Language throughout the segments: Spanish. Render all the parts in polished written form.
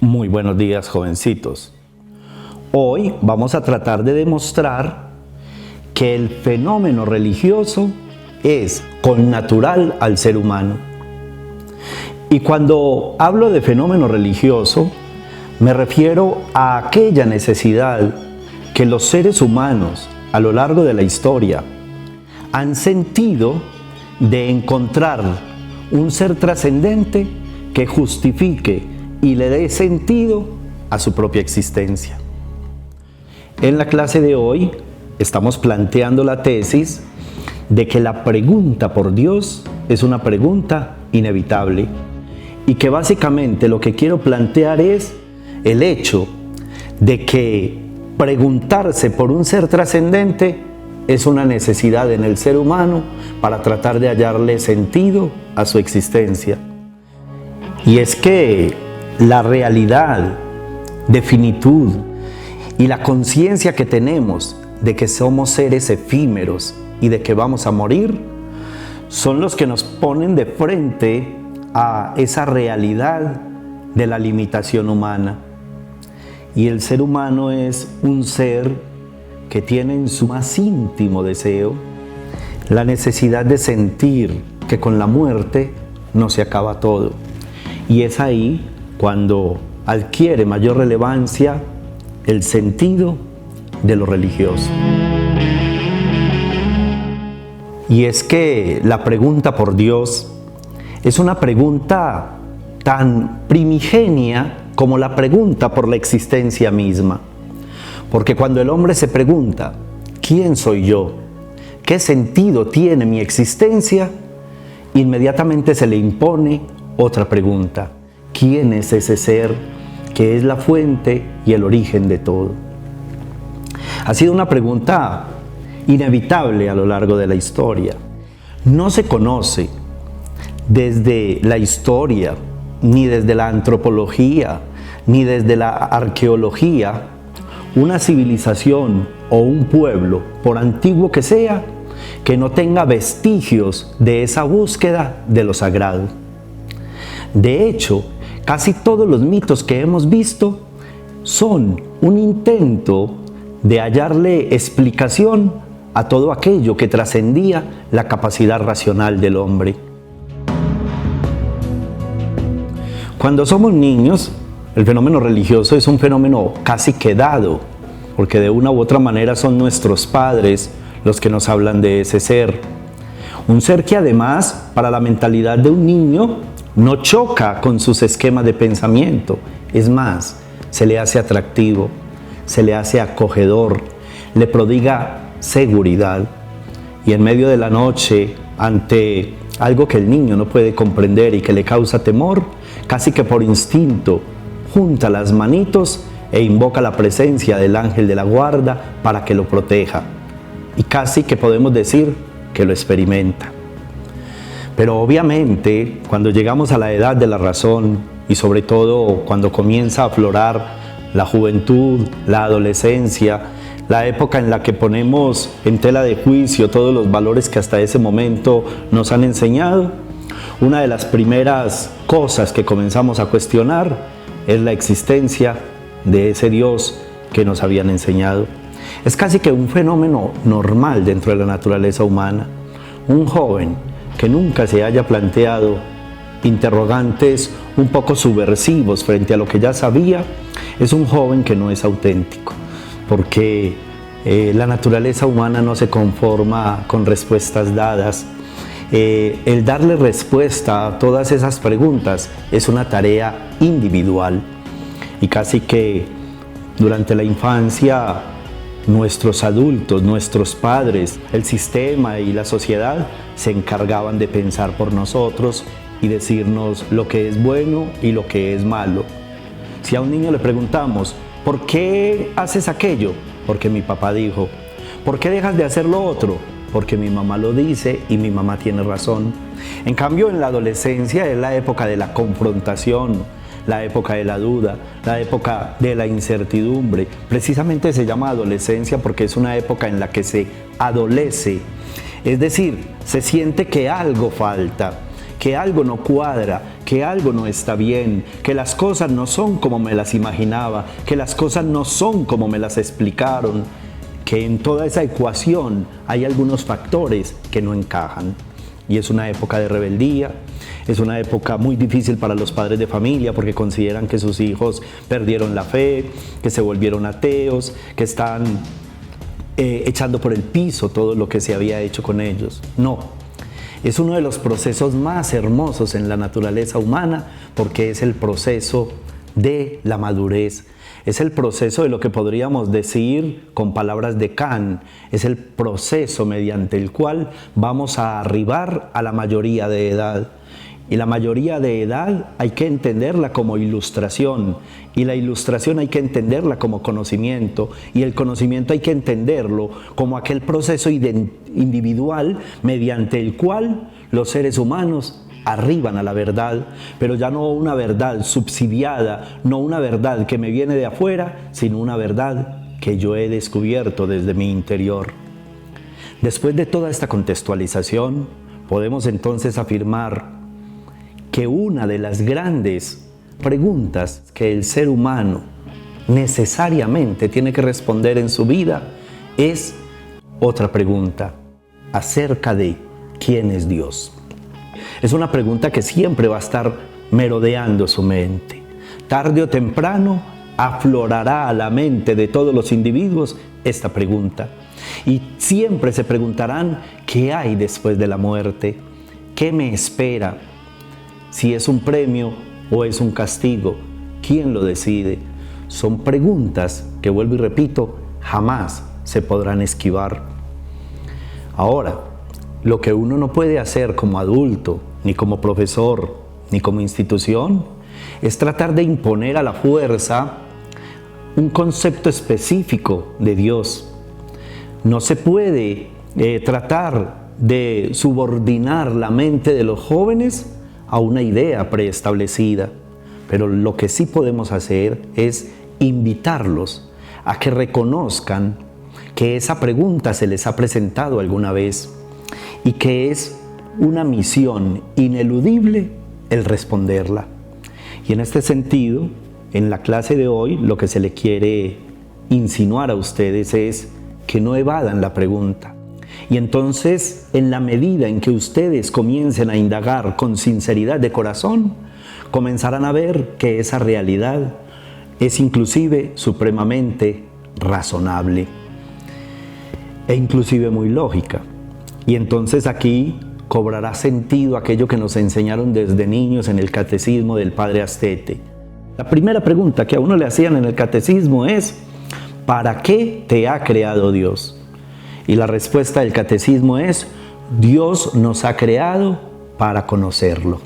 Muy buenos días, jovencitos. Hoy vamos a tratar de demostrar que el fenómeno religioso es connatural al ser humano. Y cuando hablo de fenómeno religioso, me refiero a aquella necesidad que los seres humanos a lo largo de la historia han sentido de encontrar un ser trascendente que justifique y le dé sentido a su propia existencia. En la clase de hoy estamos planteando la tesis de que la pregunta por Dios es una pregunta inevitable y que básicamente lo que quiero plantear es el hecho de que preguntarse por un ser trascendente es una necesidad en el ser humano para tratar de hallarle sentido a su existencia. Y es que la realidad de finitud y la conciencia que tenemos de que somos seres efímeros y de que vamos a morir son los que nos ponen de frente a esa realidad de la limitación humana. Y el ser humano es un ser que tiene en su más íntimo deseo la necesidad de sentir que con la muerte no se acaba todo. Y es ahí cuando adquiere mayor relevancia el sentido de lo religioso. Y es que la pregunta por Dios es una pregunta tan primigenia como la pregunta por la existencia misma. Porque cuando el hombre se pregunta, ¿quién soy yo? ¿Qué sentido tiene mi existencia? Inmediatamente se le impone otra pregunta. ¿Quién es ese ser que es la fuente y el origen de todo? Ha sido una pregunta inevitable a lo largo de la historia. No se conoce desde la historia, ni desde la antropología, ni desde la arqueología, una civilización o un pueblo, por antiguo que sea, que no tenga vestigios de esa búsqueda de lo sagrado. De hecho, casi todos los mitos que hemos visto son un intento de hallarle explicación a todo aquello que trascendía la capacidad racional del hombre. Cuando somos niños, el fenómeno religioso es un fenómeno casi que dado, porque de una u otra manera son nuestros padres los que nos hablan de ese ser. Un ser que además, para la mentalidad de un niño, no choca con sus esquemas de pensamiento. Es más, se le hace atractivo, se le hace acogedor, le prodiga seguridad. Y en medio de la noche, ante algo que el niño no puede comprender y que le causa temor, casi que por instinto, junta las manitos e invoca la presencia del ángel de la guarda para que lo proteja. Y casi que podemos decir que lo experimenta. Pero obviamente, cuando llegamos a la edad de la razón y sobre todo cuando comienza a aflorar la juventud, la adolescencia, la época en la que ponemos en tela de juicio todos los valores que hasta ese momento nos han enseñado, una de las primeras cosas que comenzamos a cuestionar es la existencia de ese Dios que nos habían enseñado. Es casi que un fenómeno normal dentro de la naturaleza humana. Un joven que nunca se haya planteado interrogantes un poco subversivos frente a lo que ya sabía, es un joven que no es auténtico, porque la naturaleza humana no se conforma con respuestas dadas. El darle respuesta a todas esas preguntas es una tarea individual y casi que durante la infancia nuestros adultos, nuestros padres, el sistema y la sociedad se encargaban de pensar por nosotros y decirnos lo que es bueno y lo que es malo. Si a un niño le preguntamos, ¿por qué haces aquello? Porque mi papá dijo. ¿Por qué dejas de hacer lo otro? Porque mi mamá lo dice y mi mamá tiene razón. En cambio, en la adolescencia es la época de la confrontación, la época de la duda, la época de la incertidumbre. Precisamente se llama adolescencia porque es una época en la que se adolece. Es decir, se siente que algo falta, que algo no cuadra, que algo no está bien, que las cosas no son como me las imaginaba, que las cosas no son como me las explicaron, que en toda esa ecuación hay algunos factores que no encajan. Y es una época de rebeldía, es una época muy difícil para los padres de familia porque consideran que sus hijos perdieron la fe, que se volvieron ateos, que están echando por el piso todo lo que se había hecho con ellos. No, es uno de los procesos más hermosos en la naturaleza humana porque es el proceso de la madurez. Es el proceso de lo que podríamos decir con palabras de Kant, es el proceso mediante el cual vamos a arribar a la mayoría de edad. Y la mayoría de edad hay que entenderla como ilustración, y la ilustración hay que entenderla como conocimiento, y el conocimiento hay que entenderlo como aquel proceso individual mediante el cual los seres humanos arriban a la verdad, pero ya no una verdad subsidiada, no una verdad que me viene de afuera, sino una verdad que yo he descubierto desde mi interior. Después de toda esta contextualización, podemos entonces afirmar que una de las grandes preguntas que el ser humano necesariamente tiene que responder en su vida es otra pregunta acerca de ¿quién es Dios? Es una pregunta que siempre va a estar merodeando su mente. Tarde o temprano aflorará a la mente de todos los individuos esta pregunta. Y siempre se preguntarán ¿qué hay después de la muerte? ¿Qué me espera? Si es un premio o es un castigo, ¿quién lo decide? Son preguntas que, vuelvo y repito, jamás se podrán esquivar. Ahora, lo que uno no puede hacer como adulto, ni como profesor, ni como institución, es tratar de imponer a la fuerza un concepto específico de Dios. No se puede tratar de subordinar la mente de los jóvenes a una idea preestablecida, pero lo que sí podemos hacer es invitarlos a que reconozcan que esa pregunta se les ha presentado alguna vez y que es una misión ineludible el responderla. Y en este sentido, en la clase de hoy, lo que se le quiere insinuar a ustedes es que no evadan la pregunta. Y entonces, en la medida en que ustedes comiencen a indagar con sinceridad de corazón, comenzarán a ver que esa realidad es inclusive supremamente razonable e inclusive muy lógica. Y entonces aquí cobrará sentido aquello que nos enseñaron desde niños en el catecismo del Padre Astete. La primera pregunta que a uno le hacían en el catecismo es ¿para qué te ha creado Dios? Y la respuesta del catecismo es Dios nos ha creado para conocerlo.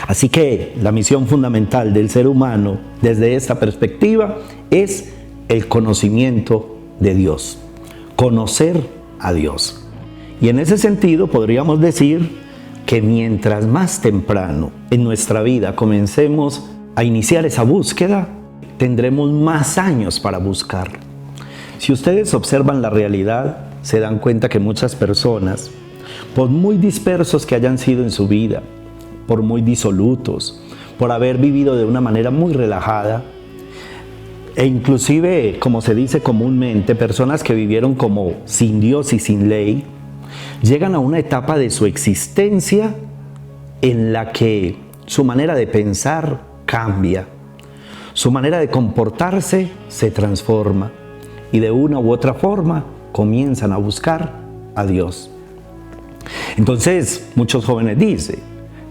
Así que la misión fundamental del ser humano desde esta perspectiva es el conocimiento de Dios, conocer a Dios. Y en ese sentido podríamos decir que mientras más temprano en nuestra vida comencemos a iniciar esa búsqueda, tendremos más años para buscar. Si ustedes observan la realidad, se dan cuenta que muchas personas, por muy dispersos que hayan sido en su vida, por muy disolutos, por haber vivido de una manera muy relajada, e inclusive, como se dice comúnmente, personas que vivieron como sin Dios y sin ley, llegan a una etapa de su existencia en la que su manera de pensar cambia, su manera de comportarse se transforma y de una u otra forma comienzan a buscar a Dios. Entonces, muchos jóvenes dicen,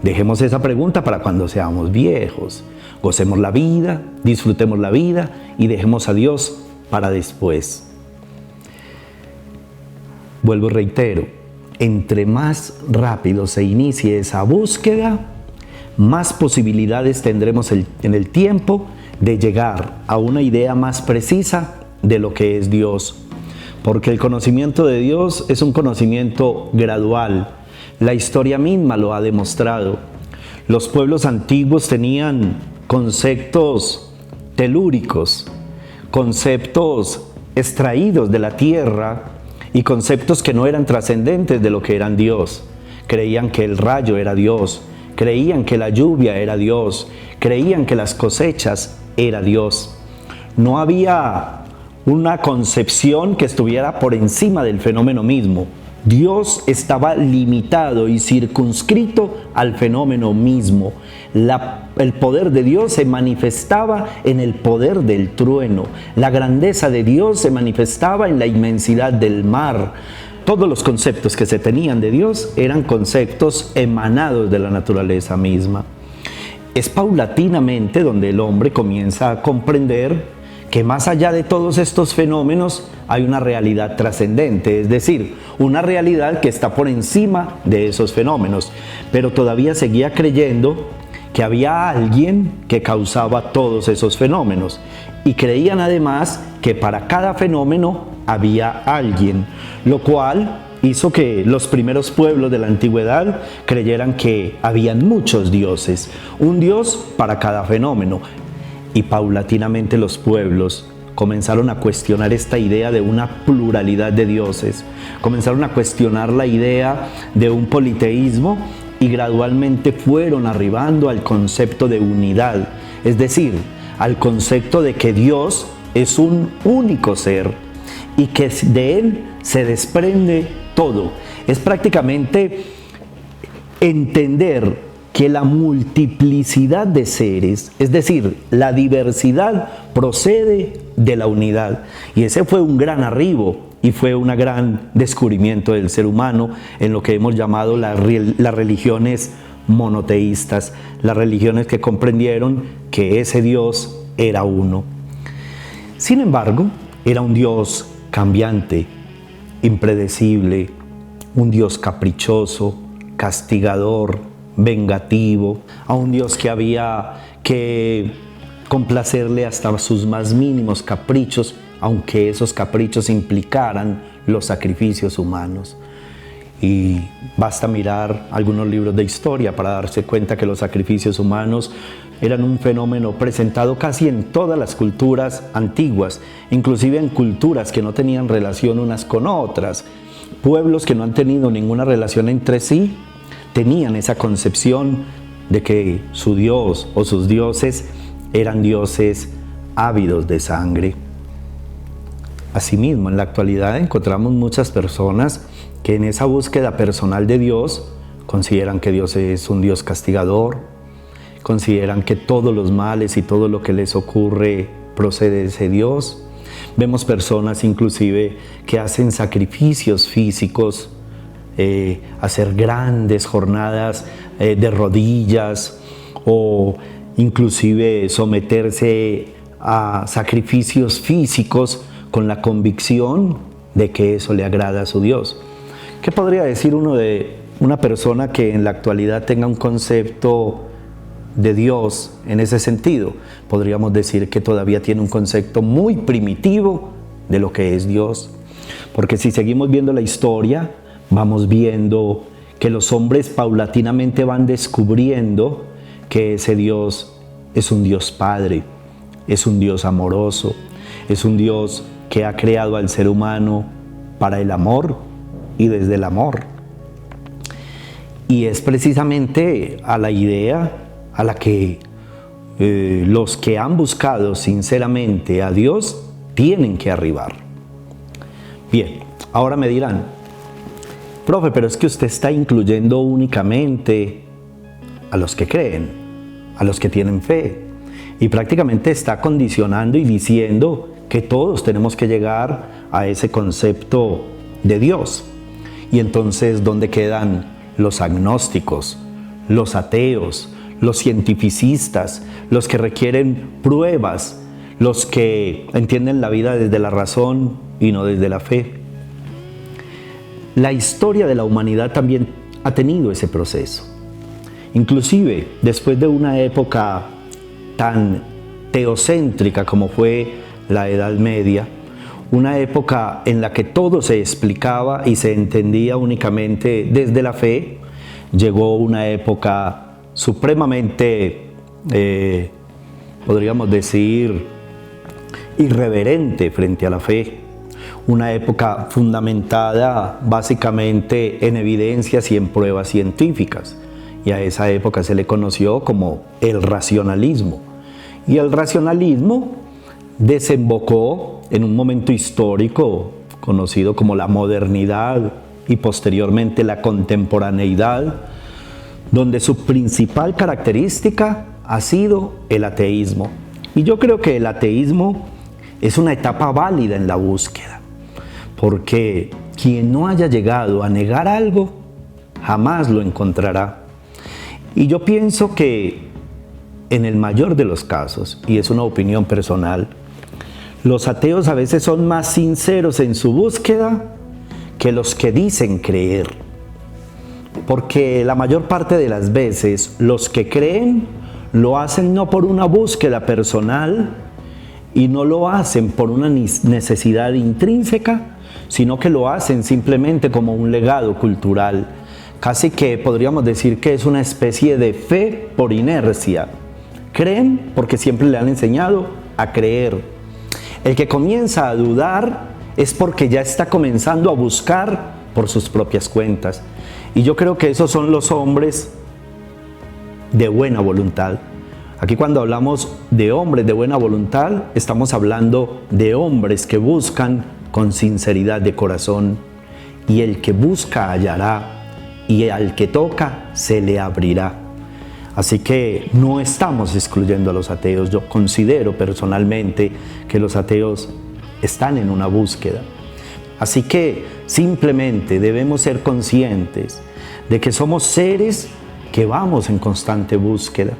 dejemos esa pregunta para cuando seamos viejos, gocemos la vida, disfrutemos la vida y dejemos a Dios para después. Vuelvo y reitero, entre más rápido se inicie esa búsqueda, más posibilidades tendremos en el tiempo de llegar a una idea más precisa de lo que es Dios. Porque el conocimiento de Dios es un conocimiento gradual. La historia misma lo ha demostrado. Los pueblos antiguos tenían conceptos telúricos, conceptos extraídos de la tierra y conceptos que no eran trascendentes de lo que eran Dios. Creían que el rayo era Dios, creían que la lluvia era Dios, creían que las cosechas era Dios. No había una concepción que estuviera por encima del fenómeno mismo. Dios estaba limitado y circunscrito al fenómeno mismo. El poder de Dios se manifestaba en el poder del trueno. La grandeza de Dios se manifestaba en la inmensidad del mar. Todos los conceptos que se tenían de Dios eran conceptos emanados de la naturaleza misma. Es paulatinamente donde el hombre comienza a comprender que más allá de todos estos fenómenos hay una realidad trascendente, es decir, una realidad que está por encima de esos fenómenos, pero todavía seguía creyendo que había alguien que causaba todos esos fenómenos y creían además que para cada fenómeno había alguien, lo cual hizo que los primeros pueblos de la antigüedad creyeran que habían muchos dioses, un dios para cada fenómeno. Y paulatinamente los pueblos comenzaron a cuestionar esta idea de una pluralidad de dioses, comenzaron a cuestionar la idea de un politeísmo y gradualmente fueron arribando al concepto de unidad, es decir, al concepto de que Dios es un único ser y que de Él se desprende todo. Es prácticamente entender que la multiplicidad de seres, es decir, la diversidad, procede de la unidad. Y ese fue un gran arribo y fue un gran descubrimiento del ser humano en lo que hemos llamado las religiones monoteístas, las religiones que comprendieron que ese Dios era uno. Sin embargo, era un Dios cambiante, impredecible, un Dios caprichoso, castigador, vengativo, a un Dios que había que complacerle hasta sus más mínimos caprichos, aunque esos caprichos implicaran los sacrificios humanos. Y basta mirar algunos libros de historia para darse cuenta que los sacrificios humanos eran un fenómeno presentado casi en todas las culturas antiguas, inclusive en culturas que no tenían relación unas con otras. Pueblos que no han tenido ninguna relación entre sí tenían esa concepción de que su Dios o sus dioses eran dioses ávidos de sangre. Asimismo, en la actualidad encontramos muchas personas que en esa búsqueda personal de Dios consideran que Dios es un Dios castigador, consideran que todos los males y todo lo que les ocurre procede de ese Dios. Vemos personas inclusive que hacen sacrificios físicos, hacer grandes jornadas de rodillas o inclusive someterse a sacrificios físicos con la convicción de que eso le agrada a su Dios. ¿Qué podría decir uno de una persona que en la actualidad tenga un concepto de Dios en ese sentido? Podríamos decir que todavía tiene un concepto muy primitivo de lo que es Dios, porque si seguimos viendo la historia, vamos viendo que los hombres paulatinamente van descubriendo que ese Dios es un Dios Padre, es un Dios amoroso, es un Dios que ha creado al ser humano para el amor y desde el amor. Y es precisamente a la idea a la que los que han buscado sinceramente a Dios tienen que arribar. Bien, ahora me dirán, profe, pero es que usted está incluyendo únicamente a los que creen, a los que tienen fe, y prácticamente está condicionando y diciendo que todos tenemos que llegar a ese concepto de Dios. Y entonces, ¿dónde quedan los agnósticos, los ateos, los cientificistas, los que requieren pruebas, los que entienden la vida desde la razón y no desde la fe? La historia de la humanidad también ha tenido ese proceso. Inclusive, después de una época tan teocéntrica como fue la Edad Media, una época en la que todo se explicaba y se entendía únicamente desde la fe, llegó una época supremamente, podríamos decir, irreverente frente a la fe. Una época fundamentada básicamente en evidencias y en pruebas científicas. y a esa época se le conoció como el racionalismo. Y el racionalismo desembocó en un momento histórico conocido como la modernidad y posteriormente la contemporaneidad, donde su principal característica ha sido el ateísmo. Y yo creo que el ateísmo es una etapa válida en la búsqueda, porque quien no haya llegado a negar algo, jamás lo encontrará. Y yo pienso que en el mayor de los casos, y es una opinión personal, los ateos a veces son más sinceros en su búsqueda que los que dicen creer. Porque la mayor parte de las veces los que creen lo hacen no por una búsqueda personal y no lo hacen por una necesidad intrínseca, sino que lo hacen simplemente como un legado cultural. Casi que podríamos decir que es una especie de fe por inercia. Creen porque siempre le han enseñado a creer. El que comienza a dudar es porque ya está comenzando a buscar por sus propias cuentas. Y yo creo que esos son los hombres de buena voluntad. Aquí cuando hablamos de hombres de buena voluntad, estamos hablando de hombres que buscan con sinceridad de corazón. Y el que busca hallará, y al que toca se le abrirá. Así que no estamos excluyendo a los ateos. Yo considero personalmente que los ateos están en una búsqueda. Así que simplemente debemos ser conscientes de que somos seres que vamos en constante búsqueda.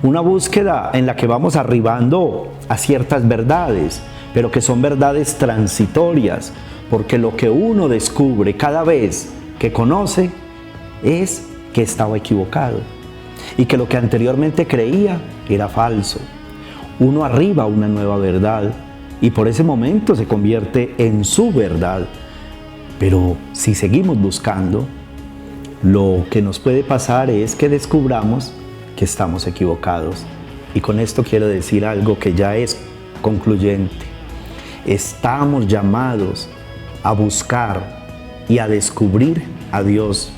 Una búsqueda en la que vamos arribando a ciertas verdades, pero que son verdades transitorias, porque lo que uno descubre cada vez que conoce es que estaba equivocado y que lo que anteriormente creía era falso. Uno arriba a una nueva verdad y por ese momento se convierte en su verdad. Pero si seguimos buscando, lo que nos puede pasar es que descubramos que estamos equivocados. Y con esto quiero decir algo que ya es concluyente. Estamos llamados a buscar y a descubrir a Dios,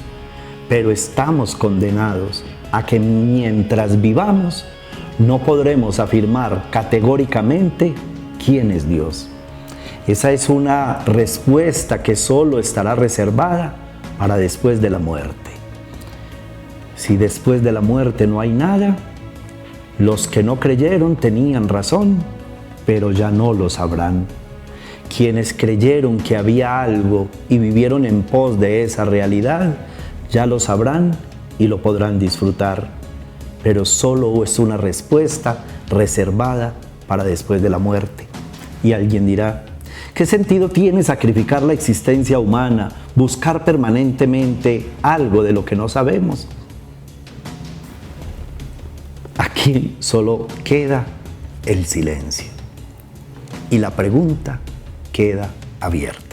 pero estamos condenados a que mientras vivamos no podremos afirmar categóricamente quién es Dios. Esa es una respuesta que solo estará reservada para después de la muerte. Si después de la muerte no hay nada, los que no creyeron tenían razón, pero ya no lo sabrán. Quienes creyeron que había algo y vivieron en pos de esa realidad, ya lo sabrán y lo podrán disfrutar, pero solo es una respuesta reservada para después de la muerte. Y alguien dirá, ¿qué sentido tiene sacrificar la existencia humana, buscar permanentemente algo de lo que no sabemos? Aquí solo queda el silencio y la pregunta queda abierta.